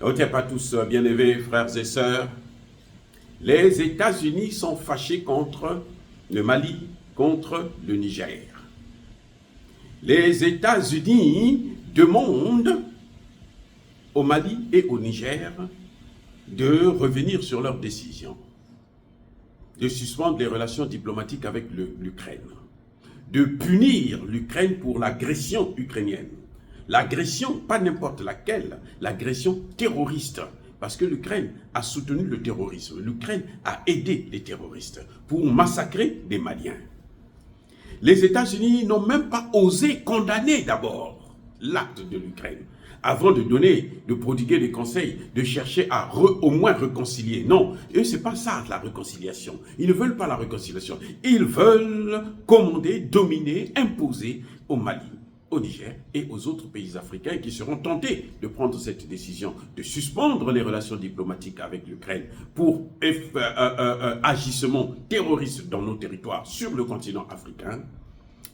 Ok, pas tous bien élevés, frères et sœurs. Les États-Unis sont fâchés contre le Mali, contre le Niger. Les États-Unis demandent au Mali et au Niger de revenir sur leur décision, de suspendre les relations diplomatiques avec l'Ukraine, de punir l'Ukraine pour l'agression ukrainienne. L'agression, pas n'importe laquelle, l'agression terroriste. Parce que l'Ukraine a soutenu le terrorisme. L'Ukraine a aidé les terroristes pour massacrer des Maliens. Les États-Unis n'ont même pas osé condamner d'abord l'acte de l'Ukraine, avant de prodiguer des conseils, de chercher à au moins réconcilier. Non, eux, c'est pas ça la réconciliation. Ils ne veulent pas la réconciliation. Ils veulent commander, dominer, imposer au Mali, au Niger et aux autres pays africains qui seront tentés de prendre cette décision de suspendre les relations diplomatiques avec l'Ukraine pour agissement terroriste dans nos territoires sur le continent africain.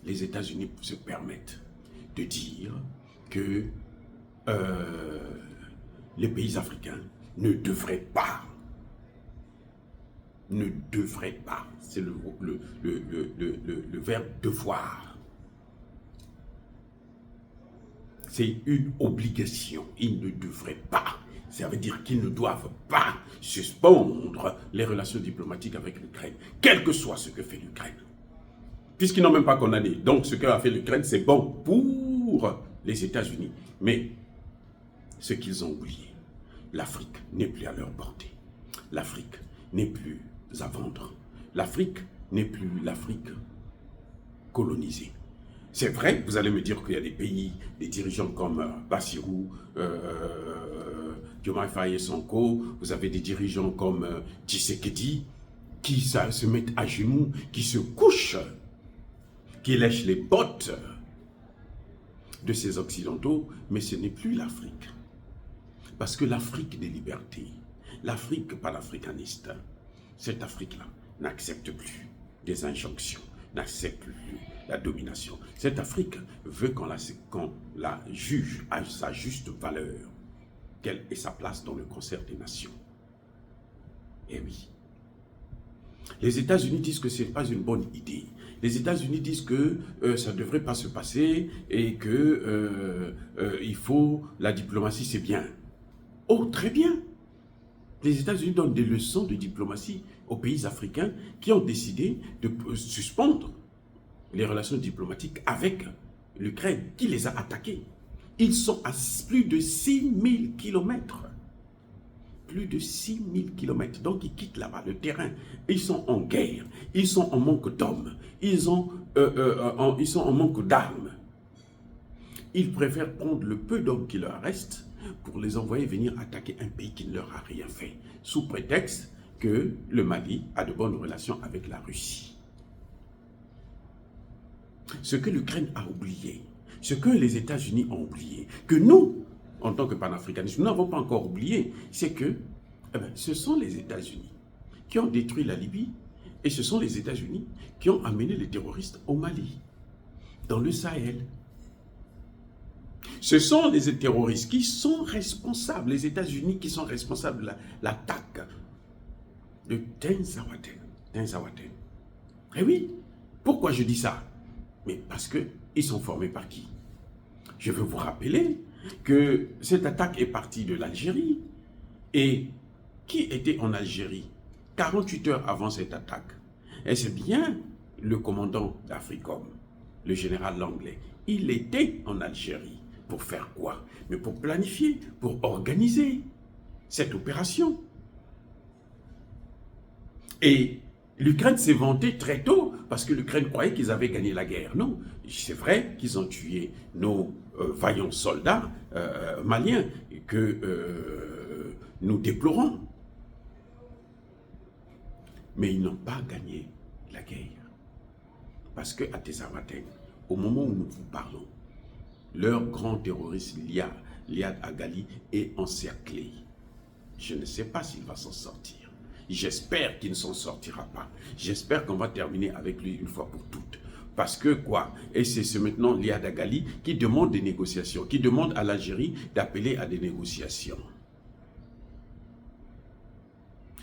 Les États-Unis se permettent de dire que les pays africains ne devraient pas, c'est le verbe devoir. C'est une obligation. Ils ne devraient pas. Ça veut dire qu'ils ne doivent pas suspendre les relations diplomatiques avec l'Ukraine, quel que soit ce que fait l'Ukraine. Puisqu'ils n'ont même pas condamné. Donc ce qu'a fait l'Ukraine, c'est bon pour les États-Unis. Mais ce qu'ils ont oublié, l'Afrique n'est plus à leur portée. L'Afrique n'est plus à vendre. L'Afrique n'est plus l'Afrique colonisée. C'est vrai, vous allez me dire qu'il y a des pays, des dirigeants comme Bassirou, Diomaye Faye Sonko, vous avez des dirigeants comme Tshisekedi, qui se mettent à genoux, qui se couchent, qui lèchent les bottes de ces Occidentaux, mais ce n'est plus l'Afrique. Parce que l'Afrique des libertés, l'Afrique panafricaniste, cette Afrique-là n'accepte plus des injonctions, n'accepte plus la domination. Cette Afrique veut qu'on la juge à sa juste valeur, quelle est sa place dans le concert des nations. Eh oui. Les États-Unis disent que ce n'est pas une bonne idée. Les États-Unis disent que ça ne devrait pas se passer et que il faut, la diplomatie c'est bien. Oh, très bien. Les États-Unis donnent des leçons de diplomatie aux pays africains qui ont décidé de suspendre les relations diplomatiques avec l'Ukraine, qui les a attaqués. Ils sont à plus de 6000 km. Plus de 6000 km. Donc ils quittent là-bas le terrain. Ils sont en guerre. Ils sont en manque d'hommes. Ils sont en manque d'armes. Ils préfèrent prendre le peu d'hommes qui leur restent pour les envoyer venir attaquer un pays qui ne leur a rien fait, sous prétexte que le Mali a de bonnes relations avec la Russie. Ce que l'Ukraine a oublié, ce que les États-Unis ont oublié, que nous, en tant que panafricanistes, nous n'avons pas encore oublié, c'est que ce sont les États-Unis qui ont détruit la Libye et ce sont les États-Unis qui ont amené les terroristes au Mali, dans le Sahel. Ce sont les terroristes qui sont responsables, les États-Unis qui sont responsables de l'attaque de Tinzaouaten. Eh oui, pourquoi je dis ça? Mais parce qu'ils sont formés par qui? Je veux vous rappeler que cette attaque est partie de l'Algérie. Et qui était en Algérie 48 heures avant cette attaque? Et c'est bien le commandant d'Africom, le général Langlais. Il était en Algérie. Pour faire quoi? Mais pour planifier, pour organiser cette opération. Et l'Ukraine s'est vantée très tôt parce que l'Ukraine croyait qu'ils avaient gagné la guerre. Non, c'est vrai qu'ils ont tué nos vaillants soldats maliens que nous déplorons. Mais ils n'ont pas gagné la guerre. Parce qu'à Tinzaouaten, au moment où nous vous parlons, leur grand terroriste Liad Agali est encerclé. Je ne sais pas s'il va s'en sortir. J'espère qu'il ne s'en sortira pas. J'espère qu'on va terminer avec lui une fois pour toutes. Parce que quoi? Et c'est maintenant Liad Agali qui demande des négociations, qui demande à l'Algérie d'appeler à des négociations.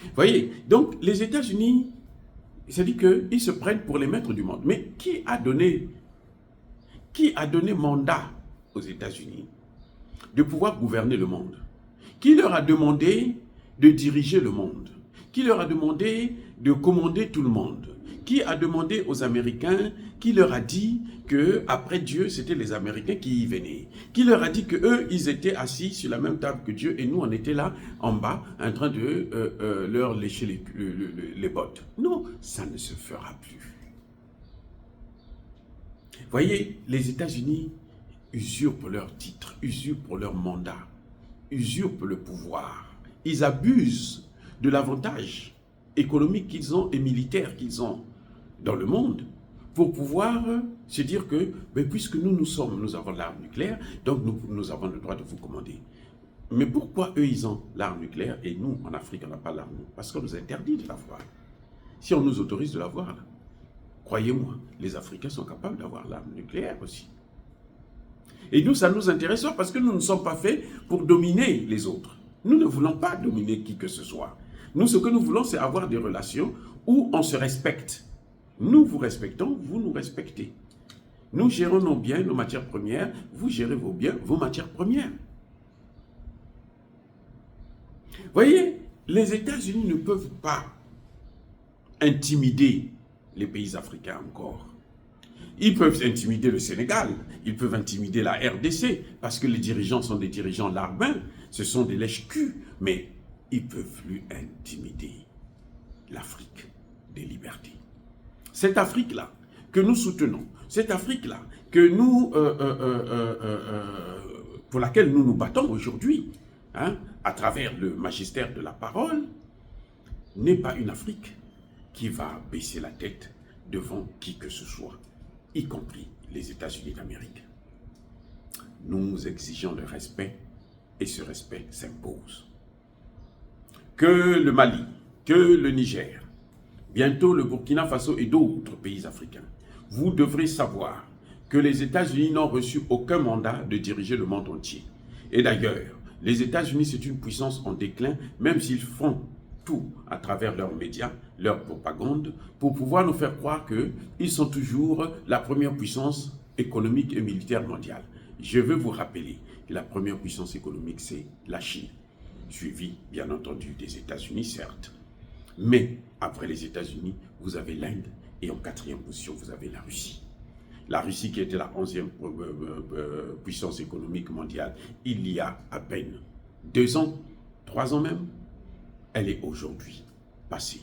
Vous voyez, donc les États-Unis, c'est-à-dire qu'ils se prennent pour les maîtres du monde. Mais qui a donné mandat aux États-Unis de pouvoir gouverner le monde? Qui leur a demandé de diriger le monde? Qui leur a demandé de commander tout le monde? Qui a demandé aux Américains, qui leur a dit que après Dieu, c'était les Américains qui y venaient? Qui leur a dit que eux, ils étaient assis sur la même table que Dieu et nous, on était là en bas en train de leur lécher les bottes? Non, ça ne se fera plus. Voyez, les États-Unis usurpent leur titre, usurpent leur mandat, usurpent le pouvoir. Ils abusent de l'avantage économique qu'ils ont et militaire qu'ils ont dans le monde pour pouvoir se dire que, puisque nous avons l'arme nucléaire, donc nous avons le droit de vous commander. Mais pourquoi eux, ils ont l'arme nucléaire et nous, en Afrique, on n'a pas l'arme? Parce qu'on nous interdit de l'avoir. Si on nous autorise de l'avoir, croyez-moi, les Africains sont capables d'avoir l'arme nucléaire aussi. Et nous, ça nous intéresse pas parce que nous ne sommes pas faits pour dominer les autres. Nous ne voulons pas dominer qui que ce soit. Nous, ce que nous voulons, c'est avoir des relations où on se respecte. Nous vous respectons, vous nous respectez. Nous gérons nos biens, nos matières premières, vous gérez vos biens, vos matières premières. Voyez, les États-Unis ne peuvent pas intimider les pays africains encore. Ils peuvent intimider le Sénégal, ils peuvent intimider la RDC, parce que les dirigeants sont des dirigeants larbins, ce sont des lèche-culs, mais ils ne peuvent plus intimider l'Afrique des libertés. Cette Afrique-là que nous soutenons, cette Afrique-là que nous, pour laquelle nous nous battons aujourd'hui, à travers le magistère de la parole, n'est pas une Afrique qui va baisser la tête devant qui que ce soit, y compris les États-Unis d'Amérique. Nous exigeons le respect et ce respect s'impose. Que le Mali, que le Niger, bientôt le Burkina Faso et d'autres pays africains, vous devrez savoir que les États-Unis n'ont reçu aucun mandat de diriger le monde entier. Et d'ailleurs, les États-Unis, c'est une puissance en déclin, même s'ils font tout à travers leurs médias, leur propagande, pour pouvoir nous faire croire qu'ils sont toujours la première puissance économique et militaire mondiale. Je veux vous rappeler que la première puissance économique, c'est la Chine, suivie bien entendu des États-Unis, certes. Mais après les États-Unis, vous avez l'Inde et en quatrième position, vous avez la Russie. La Russie qui était la 11e puissance économique mondiale il y a à peine 2 ans, 3 ans même, elle est aujourd'hui passée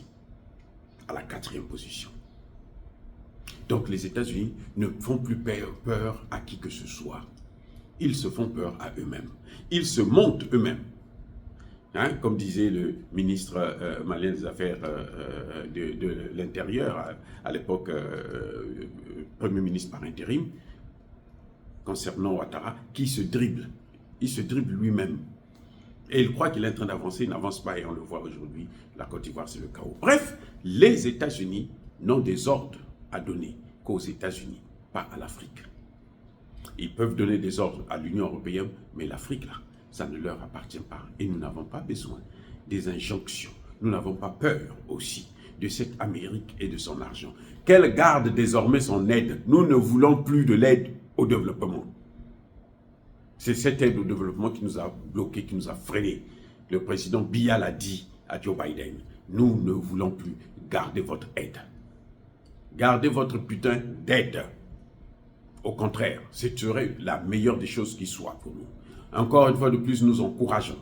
à la 4e position. Donc les États-Unis ne font plus peur à qui que ce soit. Ils se font peur à eux-mêmes. Ils se montent eux-mêmes. Comme disait le ministre malien des Affaires de l'Intérieur, à l'époque Premier ministre par intérim, concernant Ouattara, qui se dribble. Il se dribble lui-même. Et il croit qu'il est en train d'avancer, il n'avance pas et on le voit aujourd'hui. La Côte d'Ivoire, c'est le chaos. Bref, les États-Unis n'ont des ordres à donner qu'aux États-Unis, pas à l'Afrique. Ils peuvent donner des ordres à l'Union européenne, mais l'Afrique, là, ça ne leur appartient pas. Et nous n'avons pas besoin des injonctions. Nous n'avons pas peur aussi de cette Amérique et de son argent. Qu'elle garde désormais son aide. Nous ne voulons plus de l'aide au développement. C'est cette aide au développement qui nous a bloqués, qui nous a freinés. Le président Biya l'a dit à Joe Biden. Nous ne voulons plus garder votre aide. Gardez votre putain d'aide. Au contraire, ce serait la meilleure des choses qui soit pour nous. Encore une fois de plus, nous encourageons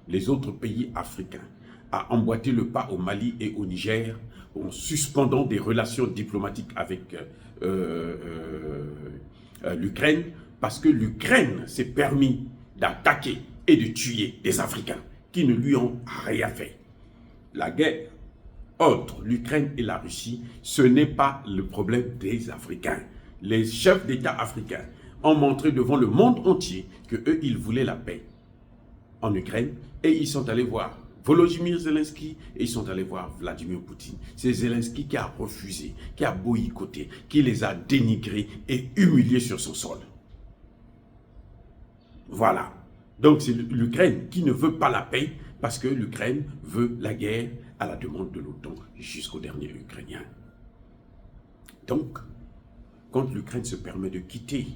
les autres pays africains à emboîter le pas au Mali et au Niger en suspendant des relations diplomatiques avec l'Ukraine, parce que l'Ukraine s'est permis d'attaquer et de tuer des Africains qui ne lui ont rien fait. La guerre entre l'Ukraine et la Russie, ce n'est pas le problème des Africains. Les chefs d'État africains ont montré devant le monde entier qu'eux, ils voulaient la paix en Ukraine et ils sont allés voir Volodymyr Zelensky et ils sont allés voir Vladimir Poutine. C'est Zelensky qui a refusé, qui a boycotté, qui les a dénigrés et humiliés sur son sol. Voilà. Donc c'est l'Ukraine qui ne veut pas la paix parce que l'Ukraine veut la guerre à la demande de l'OTAN jusqu'au dernier Ukrainien. Donc, quand l'Ukraine se permet de quitter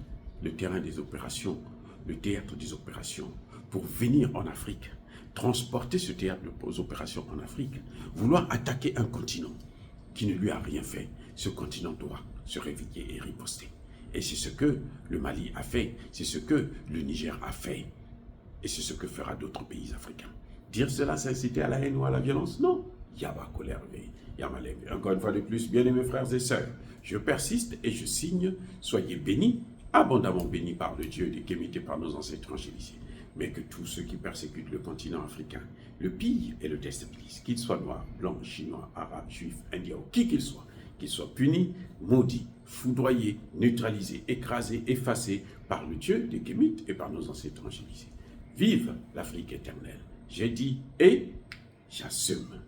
le terrain des opérations, le théâtre des opérations, pour venir en Afrique, transporter ce théâtre des opérations en Afrique, vouloir attaquer un continent qui ne lui a rien fait, ce continent doit se réveiller et riposter. Et c'est ce que le Mali a fait, c'est ce que le Niger a fait, et c'est ce que fera d'autres pays africains. Dire cela, c'est inciter à la haine ou à la violence? Non. Yaba colère, Yama levé. Encore une fois de plus, bien-aimés frères et sœurs, je persiste et je signe, soyez bénis, abondamment bénis par le Dieu des Kémites et par nos ancêtres angélisés. Mais que tous ceux qui persécutent le continent africain, le pillent et le déstabilisent, qu'ils soient noirs, blancs, chinois, arabes, juifs, indiens ou qui qu'ils soient punis, maudits, foudroyés, neutralisés, écrasés, effacés par le Dieu des Kémites et par nos ancêtres angélisés. Vive l'Afrique éternelle. J'ai dit et j'assume.